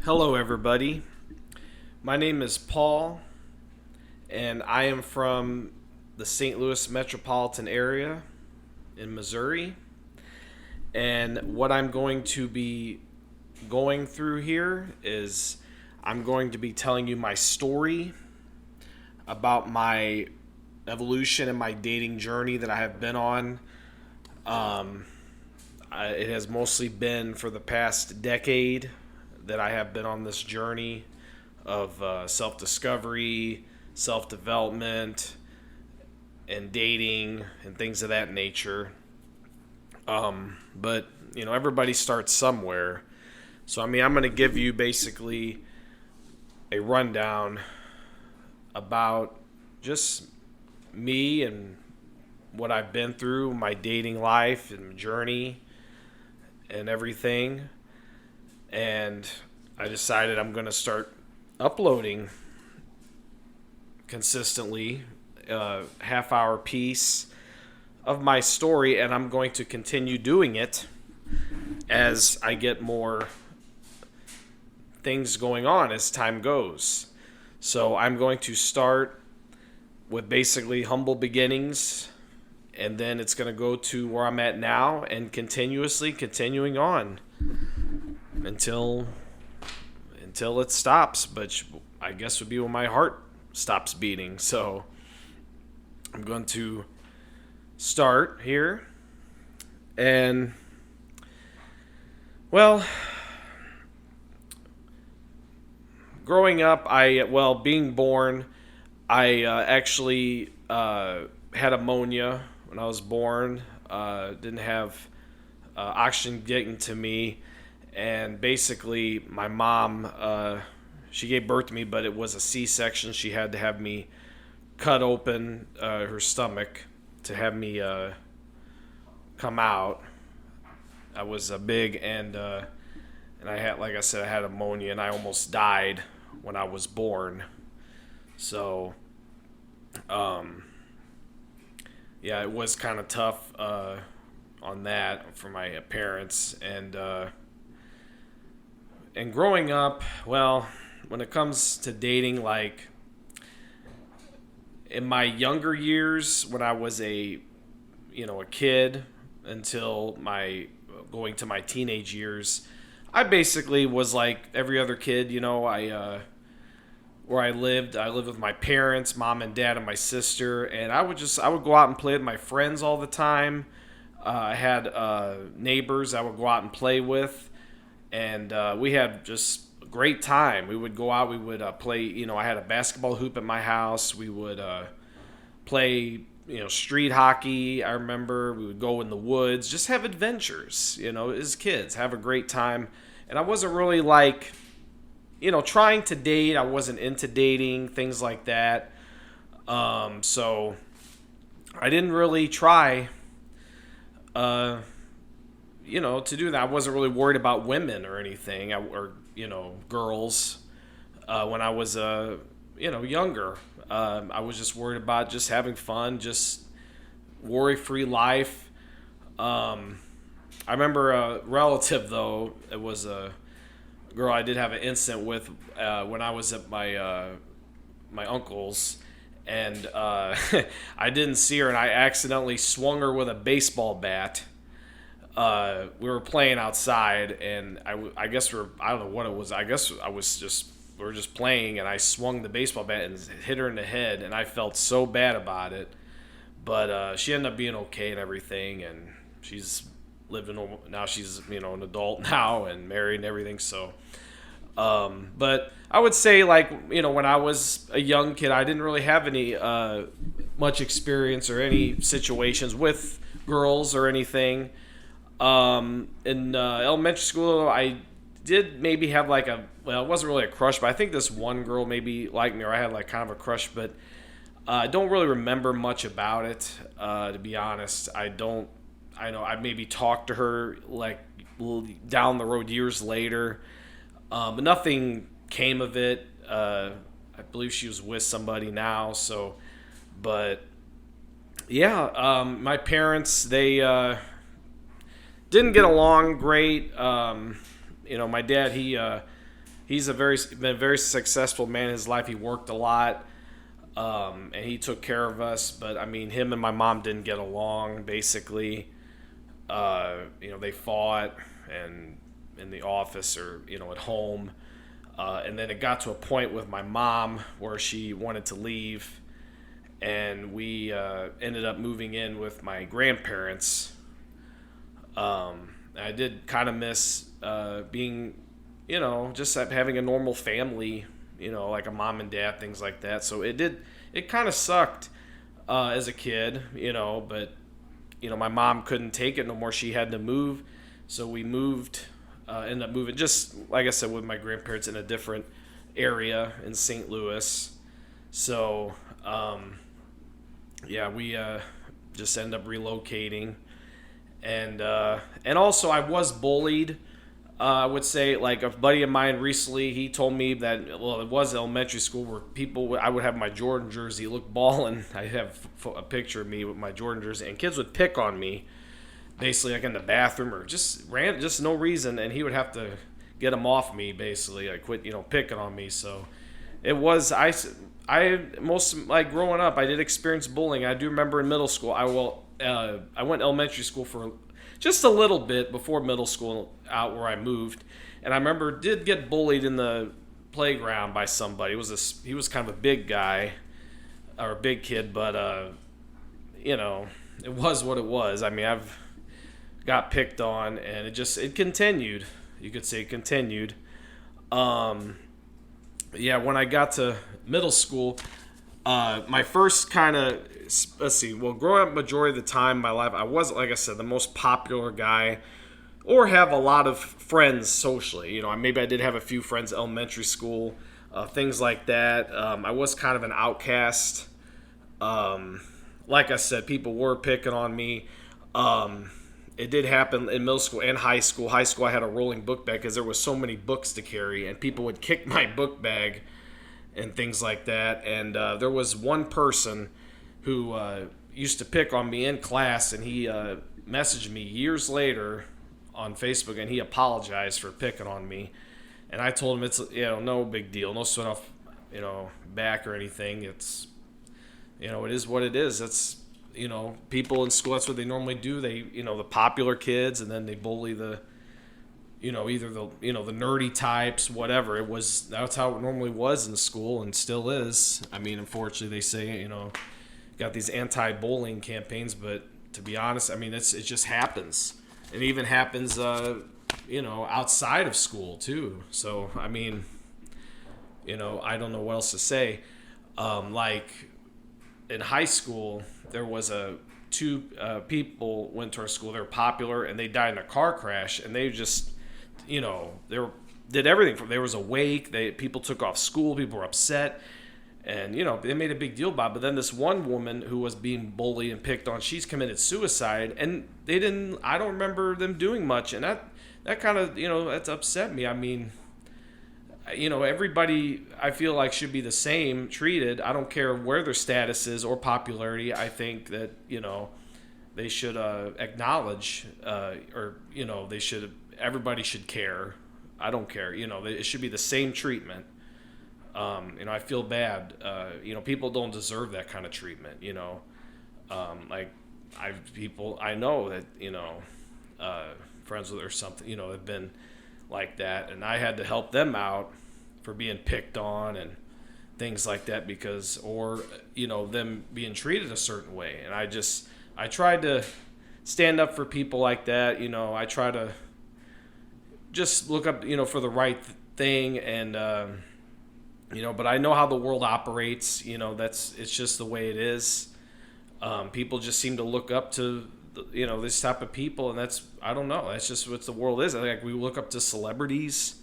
Hello, everybody. My name is Paul, and I am from the St. Louis metropolitan area in Missouri. And what I'm going to be going through here is I'm going to be telling you my story about my evolution and my dating journey that I have been on. Um, it has mostly been for the past decade that I have been on this journey of self discovery, self development, and dating and things of that nature. But everybody starts somewhere. So I'm going to give you basically a rundown about just me and what I've been through, my dating life and journey and everything. And I decided I'm going to start uploading consistently a half hour piece of my story, and I'm going to continue doing it as I get more things going on as time goes. So I'm going to start with basically humble beginnings, and then it's going to go to where I'm at now and continuing on until it stops, but I guess would be when my heart stops beating. So I'm going to start here. And, well, growing up, being born, I actually had ammonia when I was born. Didn't have oxygen getting to me. And basically, my mom, she gave birth to me, but it was a C-section. She had to have me cut open her stomach to have me come out. I was big, and I had, like I said, I had ammonia, and I almost died when I was born. So, yeah, it was kind of tough on that for my parents, and growing up, well, when it comes to dating, like in my younger years, when I was a kid until my going to my teenage years, I basically was like every other kid. Where I lived with my parents, mom and dad, and my sister, and I would go out and play with my friends all the time. I had neighbors I would go out and play with, and we had just a great time. We would go out, we would play. I had a basketball hoop at my house. We would play, street hockey. I remember we would go in the woods, just have adventures. As kids, have a great time. And I wasn't really like, trying to date. I wasn't into dating, things like that. So I didn't really try, uh, to do that. I wasn't really worried about women or anything, or girls. When I was younger, I was just worried about just having fun, just worry-free life. I remember a relative, though. It was a girl I did have an incident with when I was at my uncle's, and I didn't see her, and I accidentally swung her with a baseball bat. We were playing outside, and I guess I don't know what it was. I guess we were just playing, and I swung the baseball bat and hit her in the head, and I felt so bad about it. But she ended up being okay and everything, and she's living now. She's an adult now and married and everything. So, but I would say, like, when I was a young kid, I didn't really have any much experience or any situations with girls or anything. In elementary school, I did maybe have like it wasn't really a crush, but I think this one girl maybe liked me, or I had like kind of a crush, but I don't really remember much about it. To be honest, I don't. I know I maybe talked to her like down the road years later, but nothing came of it. I believe she was with somebody now. So, but yeah, my parents, they didn't get along great. My dad, he's been a very successful man in his life. He worked a lot, and he took care of us. But I mean, him and my mom didn't get along. Basically, they fought and in the office or at home, and then it got to a point with my mom where she wanted to leave, and we ended up moving in with my grandparents. I did kind of miss being, just having a normal family, like a mom and dad, things like that. So it kind of sucked as a kid, but, my mom couldn't take it no more. She had to move. So we ended up moving, just like I said, with my grandparents in a different area in St. Louis. So, we just ended up relocating. And also I was bullied. I would say, like, a buddy of mine recently, he told me that, it was elementary school where I would have my Jordan jersey, look ballin'. I have a picture of me with my Jordan jersey, and kids would pick on me, basically, like in the bathroom or just no reason, and he would have to get them off me, basically, like quit, picking on me. So it was, I like growing up, I did experience bullying. I do remember in middle school, I went elementary school for just a little bit before middle school out where I moved, and I remember did get bullied in the playground by somebody. He was kind of a big guy or a big kid, but it was what it was. I mean, I've got picked on, and it continued. You could say it continued. When I got to middle school, my first kind of, growing up majority of the time in my life, I wasn't, like I said, the most popular guy or have a lot of friends socially. Maybe I did have a few friends at elementary school, things like that. I was kind of an outcast. Like I said, people were picking on me. It did happen in middle school and high school. High school, I had a rolling book bag because there was so many books to carry, and people would kick my book bag and things like that. And there was one person who used to pick on me in class, and he messaged me years later on Facebook, and he apologized for picking on me. And I told him it's no big deal, no sweat off back or anything. It's it is what it is. That's people in school, that's what they normally do. They the popular kids, and then they bully the either the the nerdy types, whatever. That's how it normally was in school and still is. I mean, unfortunately, they say got these anti-bullying campaigns, but to be honest, I mean, it just happens. It even happens outside of school too. So I mean, I don't know what else to say. Like in high school, there was two people went to our school. They were popular, and they died in a car crash, and they just did everything. There was a wake. People took off school. People were upset, and they made a big deal about it. But then this one woman who was being bullied and picked on, she's committed suicide, and I don't remember them doing much, and that kind of that's upset me. I mean, everybody, I feel like, should be the same treated. I don't care where their status is or popularity. I think that they should acknowledge or everybody should care. I don't care. It should be the same treatment. I feel bad. People don't deserve that kind of treatment. Like people I know that friends with or something have been like that, and I had to help them out for being picked on and things like that or them being treated a certain way. And I tried to stand up for people like that. I try to just look up for the right thing, and but I know how the world operates. It's just the way it is. People just seem to look up to this type of people, and I don't know, that's just what the world is. I think we look up to celebrities,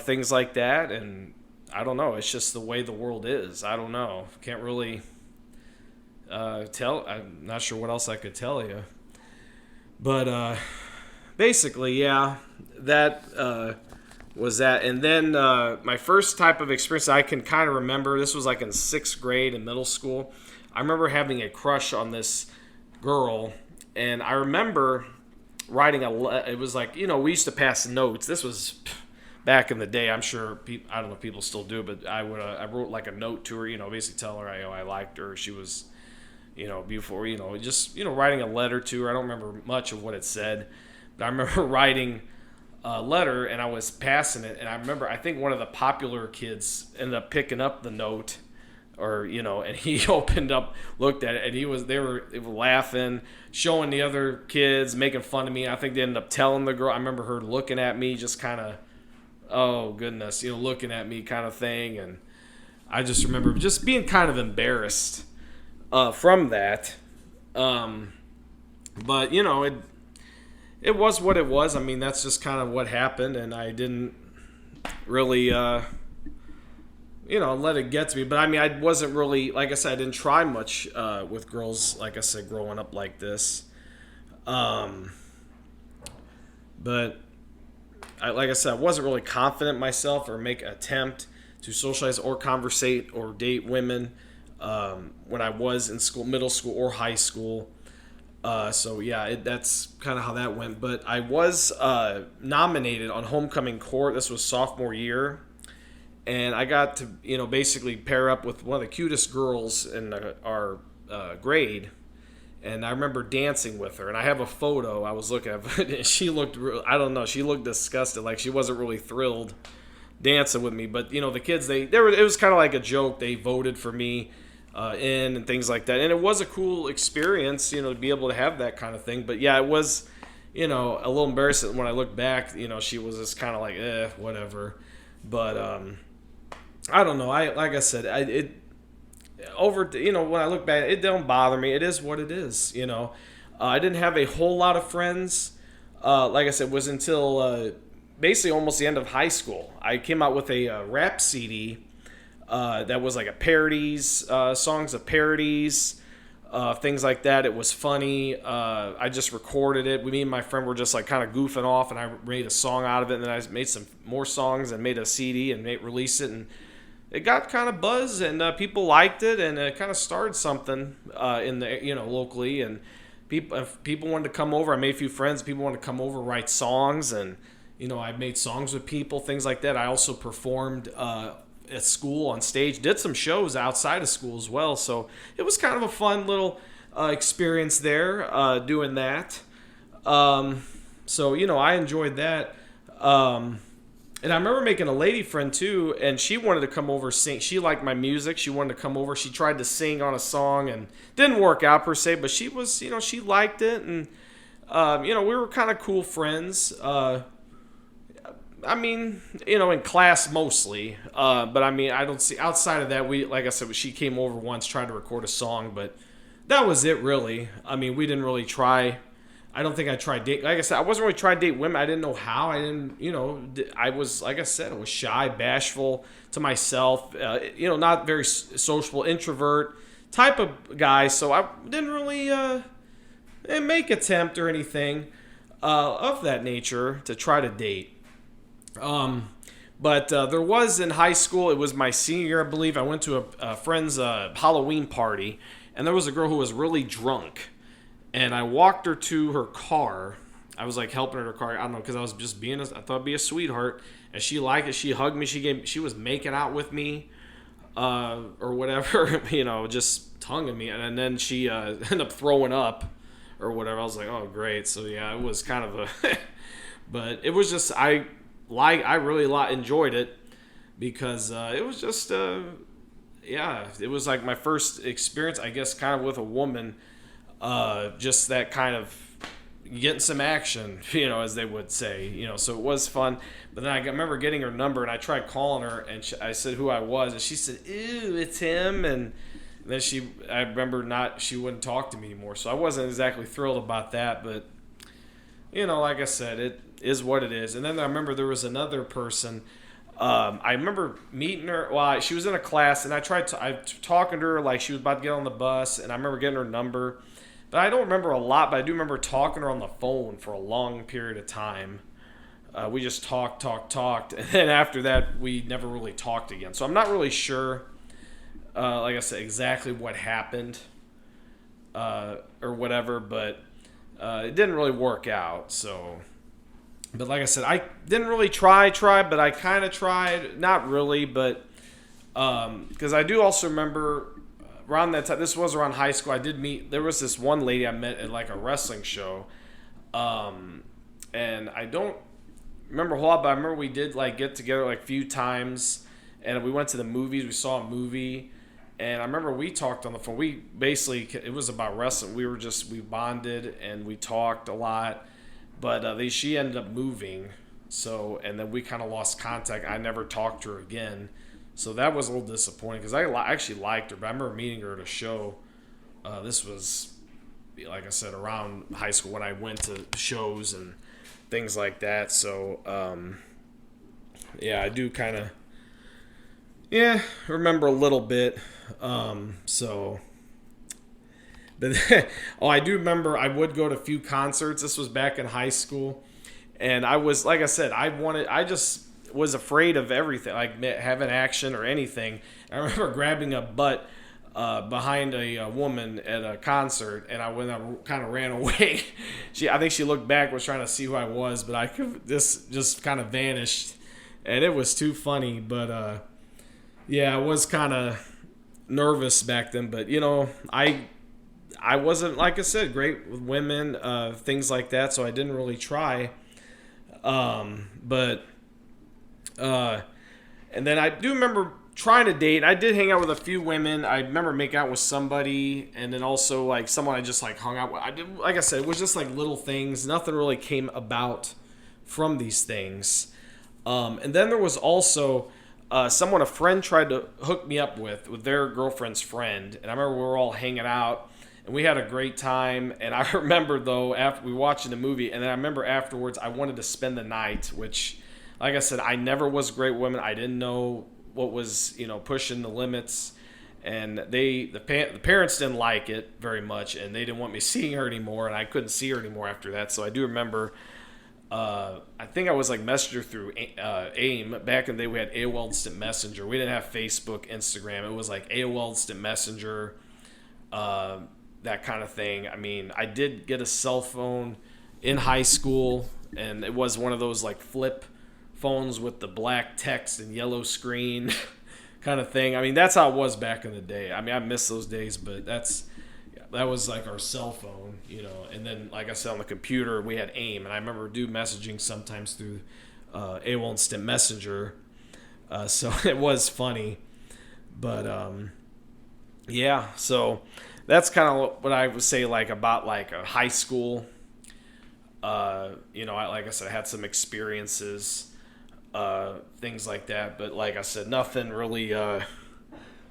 things like that, and I don't know, it's just the way the world is. I don't know, can't really tell. I'm not sure what else I could tell you, but basically, yeah, that was that. And then my first type of experience I can kind of remember, this was like in 6th grade in middle school. I remember having a crush on this girl, and I remember writing it was like, we used to pass notes. This was back in the day. I'm sure I don't know if people still do, but I wrote like a note to her, basically telling her I liked her. She was, beautiful, just writing a letter to her. I don't remember much of what it said, but I remember writing a letter and I was passing it, and I think one of the popular kids ended up picking up the note, or and he opened up, looked at it, and they were laughing, showing the other kids, making fun of me. I think they ended up telling the girl. I remember her looking at me, just kind of, oh goodness, looking at me kind of thing. And I just remember just being kind of embarrassed from that. But it was what it was. I mean, that's just kind of what happened, and I didn't really let it get to me. But I mean, I wasn't really, like I said, I didn't try much with girls, like I said, growing up like this. But like I said, I wasn't really confident myself or make an attempt to socialize or conversate or date women when I was in school, middle school or high school. So yeah, that's kind of how that went. But I was nominated on homecoming court. This was sophomore year, and I got to basically pair up with one of the cutest girls in our grade. And I remember dancing with her, and I have a photo I was looking at. She looked, I don't know, she looked disgusted, like she wasn't really thrilled dancing with me. But the kids, it was kind of like a joke. They voted for me in and things like that, and it was a cool experience, to be able to have that kind of thing. But yeah, it was, a little embarrassing when I look back. She was just kind of like, whatever. But I don't know. Like I said, when I look back, it don't bother me. It is what it is. I didn't have a whole lot of friends. Like I said, it was until basically almost the end of high school. I came out with a rap CD that was like a parodies, songs of parodies, things like that. It was funny. I just recorded it. Me and my friend were just like kind of goofing off, and I made a song out of it. And then I made some more songs and made a CD and released it, and it got kind of buzz, and people liked it, and it kind of started something in the locally, and people wanted to come over. I made a few friends. People wanted to come over, write songs, and I made songs with people, things like that. I also performed at school on stage, did some shows outside of school as well. So it was kind of a fun little experience there doing that. So I enjoyed that. And I remember making a lady friend too, and she wanted to come over sing. She liked my music. She wanted to come over. She tried to sing on a song and didn't work out per se, but she was, she liked it, and we were kind of cool friends. I mean, in class mostly, but I mean, I don't see outside of that. Like I said, she came over once, tried to record a song, but that was it really. I mean, we didn't really try. I don't think I tried date. Like I said, I wasn't really trying to date women. I didn't know how. I didn't, I was, like I said, I was shy, bashful to myself. Not very sociable, introvert type of guy. So I didn't really make attempt or anything of that nature to try to date. But there was in high school. It was my senior year, I believe. I went to a friend's Halloween party, and there was a girl who was really drunk. And I walked her to her car. I was like helping her to her car. I don't know, because I was just I thought I'd be a sweetheart. And she liked it. She hugged me. She was making out with me, or whatever. Just tonguing me. And then she ended up throwing up, or whatever. I was like, oh great. So yeah, it was kind of a, but it was just I really enjoyed it, because it was just it was like my first experience, I guess, kind of with a woman. Just that kind of getting some action, as they would say, so it was fun. But then I remember getting her number, and I tried calling her, and I said who I was, and she said, "Ew, it's him." And then I remember she wouldn't talk to me anymore. So I wasn't exactly thrilled about that, but like I said, it is what it is. And then I remember there was another person. I remember meeting her. Well, she was in a class, and I talking to her like she was about to get on the bus, and I remember getting her number. But I don't remember a lot, but I do remember talking to her on the phone for a long period of time. We just talked, and then after that, we never really talked again. So I'm not really sure, like I said, exactly what happened or whatever, but it didn't really work out. So, but like I said, I didn't really try, but I kind of tried. Not really, but because I do also remember around that time. This was around high school. I did meet. There was this one lady I met at like a wrestling show, and I don't remember a whole lot, but I remember we did like get together like a few times, and we went to the movies. We saw a movie, and I remember we talked on the phone. We basically, it was about wrestling. We bonded and we talked a lot, but she ended up moving, so and then we kind of lost contact. I never talked to her again, so that was a little disappointing because actually liked her. But I remember meeting her at a show. This was, like I said, around high school when I went to shows and things like that. So, yeah, I do kind of, remember a little bit. So, but oh, I do remember I would go to a few concerts. This was back in high school, and I was, like I said, I just was afraid of everything, like having action or anything. I remember grabbing a butt behind a woman at a concert, and I kind of ran away. I think she looked back, was trying to see who I was, but I could just kind of vanished, and it was too funny. But yeah, I was kind of nervous back then, but I wasn't, like I said, great with women, things like that, so I didn't really try. But and then I do remember trying to date. I did hang out with a few women. I remember making out with somebody, and then also like someone I just like hung out with. I did, like I said, it was just like little things. Nothing really came about from these things. And then there was also someone a friend tried to hook me up with their girlfriend's friend, and I remember we were all hanging out. And we had a great time. And I remember, though, after we watched the movie, and then I remember afterwards I wanted to spend the night, which, like I said, I never was a great woman. I didn't know what was, pushing the limits. And the parents didn't like it very much, and they didn't want me seeing her anymore, and I couldn't see her anymore after that. So I do remember, I think I was like messenger through AIM. Back in the day, we had AOL Instant Messenger. We didn't have Facebook, Instagram. It was like AOL Instant Messenger, that kind of thing. I mean, I did get a cell phone in high school, and it was one of those like flip phones with the black text and yellow screen kind of thing. I mean, that's how it was back in the day. I mean, I miss those days, but that was like our cell phone, And then, like I said, on the computer, we had AIM, and I remember messaging sometimes through AOL Instant Messenger. So it was funny, but yeah. So that's kind of what I would say, like about like a high school. Like I said, I had some experiences, things like that. But like I said, nothing really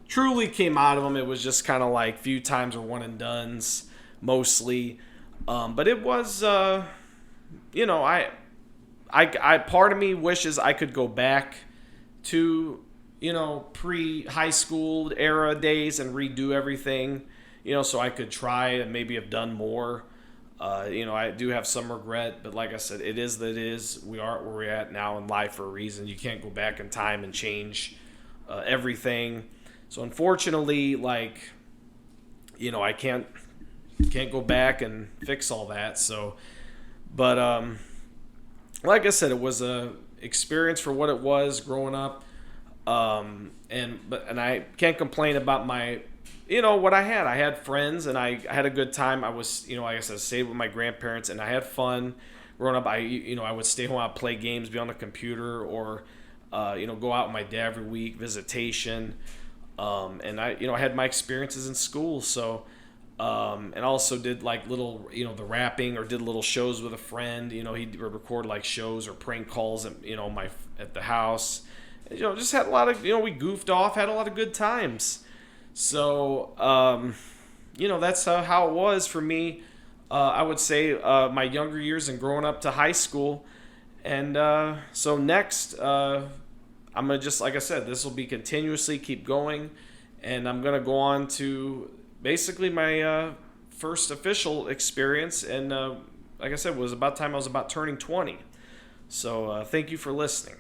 truly came out of them. It was just kind of like few times or one and dones mostly. But it was, I part of me wishes I could go back to, pre-high school era days and redo everything, so I could try and maybe have done more. I do have some regret, but like I said, it is that it is. We are where we're at now in life for a reason. You can't go back in time and change everything. So unfortunately, like, I can't go back and fix all that. So, but like I said, it was a experience for what it was growing up. And I can't complain about my, what I had. I had friends, and I had a good time. I was, like I said, stayed with my grandparents, and I had fun growing up. I would stay home, I'd play games, be on the computer, or, go out with my dad every week, visitation. And I had my experiences in school. So, and also did like little, the rapping, or did little shows with a friend. He'd record like shows or prank calls at, at the house. Just had a lot of, we goofed off, had a lot of good times. So, that's how it was for me. I would say my younger years and growing up to high school. And so next, I'm going to just, like I said, this will be continuously keep going. And I'm going to go on to basically my first official experience. And like I said, it was about time I was about turning 20. So thank you for listening.